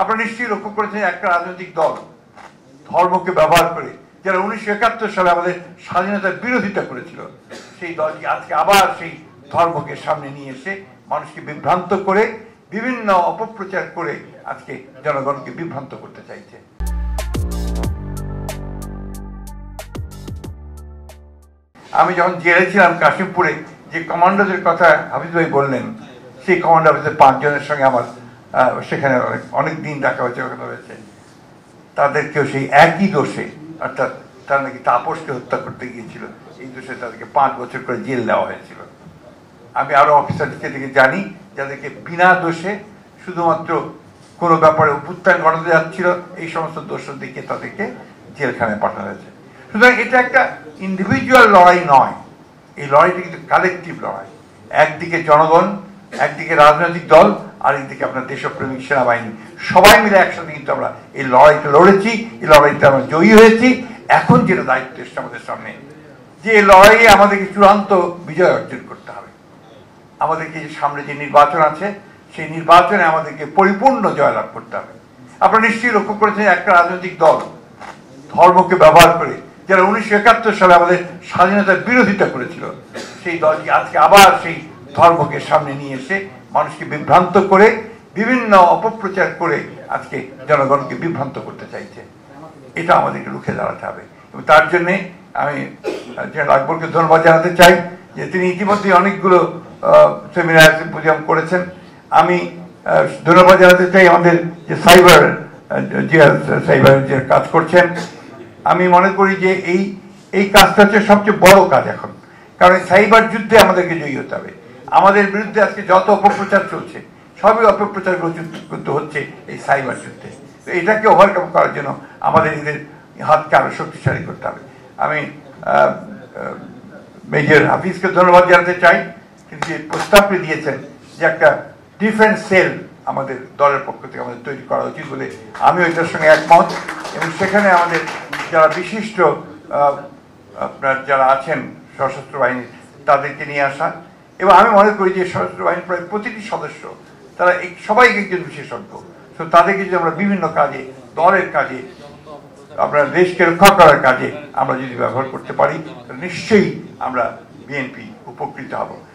আপনারা নিশ্চয়ই লক্ষ্য করেছেন একটা রাজনৈতিক দল ধর্মকে ব্যবহার করে, যারা 1971 সালে আমাদের স্বাধীনতার বিরোধিতা করেছিল, সেই দলটি আজকে আবার সেই ধর্মকে সামনে নিয়ে এসে মানুষকে বিভ্রান্ত করে বিভিন্ন অপপ্রচার করে আজকে জনগণকে বিভ্রান্ত করতে চাইছে। আমি যখন জেলে ছিলাম কাশিমপুরে, যে কমান্ডোদের কথা হাফিজ ভাই বললেন, সেই কমান্ডো হাফিজের 5 জনের সঙ্গে আমার সেখানে অনেক দিন দেখা হয়েছে, কথা হয়েছে। তাদেরকেও সেই একই দোষে, অর্থাৎ তারা নাকি তাপসকে হত্যা করতে গিয়েছিল, এই দোষে তাদেরকে 5 বছর করে জেল দেওয়া হয়েছিল। আমি আরো অফিসারকে থেকে জানি যাদেরকে বিনা দোষে শুধুমাত্র কোনো ব্যাপারে অভ্যুত্থান ঘটাতে যাচ্ছিল, এই সমস্ত দোষ দেখিয়ে তাদেরকে জেলখানায় পাঠানো হয়েছে। সুতরাং এটা একটা ইন্ডিভিজুয়াল লড়াই নয়, এই লড়াইটা কিন্তু কালেকটিভ লড়াই। একদিকে জনগণ, একদিকে রাজনৈতিক দল, আর একদিকে আপনার দেশপ্রেমিক সেনাবাহিনী, সবাই মিলে একসাথে কিন্তু আমরা এই লড়াইটা লড়েছি, এই লড়াইটা আমরা জয়ী হয়েছি। এখন যেটা দায়িত্ব এসছে আমাদের সামনে, যে এই লড়াইয়ে আমাদেরকে চূড়ান্ত বিজয় অর্জন করতে হবে। আমাদেরকে যে সামনে যে নির্বাচন আছে, সেই নির্বাচনে আমাদেরকে পরিপূর্ণ জয়লাভ করতে হবে। আপনারা নিশ্চয়ই লক্ষ্য করেছেন একটা রাজনৈতিক দল ধর্মকে ব্যবহার করে, যারা 1971 সালে আমাদের স্বাধীনতার বিরোধিতা করেছিল, সেই দলটি আজকে আবার সেই ধর্মকে সামনে নিয়ে এসে মানুষকে বিভ্রান্ত করে বিভিন্ন অপপ্রচার করে আজকে জনগণকে বিভ্রান্ত করতে চাইছে। এটা আমাদেরকে রুখে দাঁড়াতে হবে, এবং তার জন্যে আমি জেনারেল আকবরকে ধন্যবাদ জানাতে চাই যে তিনি ইতিমধ্যে অনেকগুলো সেমিনার সিম্পোজিয়াম করেছেন। আমি ধন্যবাদ জানাতে চাই আমাদের যে সাইবার যে কাজ করছেন। আমি মনে করি যে এই কাজটা হচ্ছে সবচেয়ে বড় কাজ এখন, কারণ সাইবার যুদ্ধে আমাদেরকে জয়ী হতে হবে। আমাদের বিরুদ্ধে আজকে যত অপপ্রচার চলছে, সবই অপপ্রচারগুলো কিন্তু হচ্ছে এই সাইবার যুদ্ধে। তো এটাকে ওভারকাম করার জন্য আমাদের এদের হাতকে আরো শক্তিশালী করতে হবে। আমি মেজর হাফিজকে ধন্যবাদ জানাতে চাই, কিন্তু যে প্রস্তাবটি দিয়েছেন যে একটা ডিফেন্স সেল আমাদের দলের পক্ষ থেকে আমাদের তৈরি করা উচিত বলে, আমিও এটার সঙ্গে একমত। এবং সেখানে আমাদের যারা বিশিষ্ট আপনার যারা আছেন সশস্ত্র বাহিনীর, তাদেরকে নিয়ে আসা। এবং আমি মনে করি যে সশস্ত্র বাহিনীর প্রায় প্রতিটি সদস্য, তারা সবাই একজন বিশেষজ্ঞ। তো তাদেরকে যদি আমরা বিভিন্ন কাজে, দলের কাজে, আপনার দেশকে রক্ষা করার কাজে আমরা যদি ব্যবহার করতে পারি, নিশ্চয়ই আমরা বিএনপি উপকৃত হব।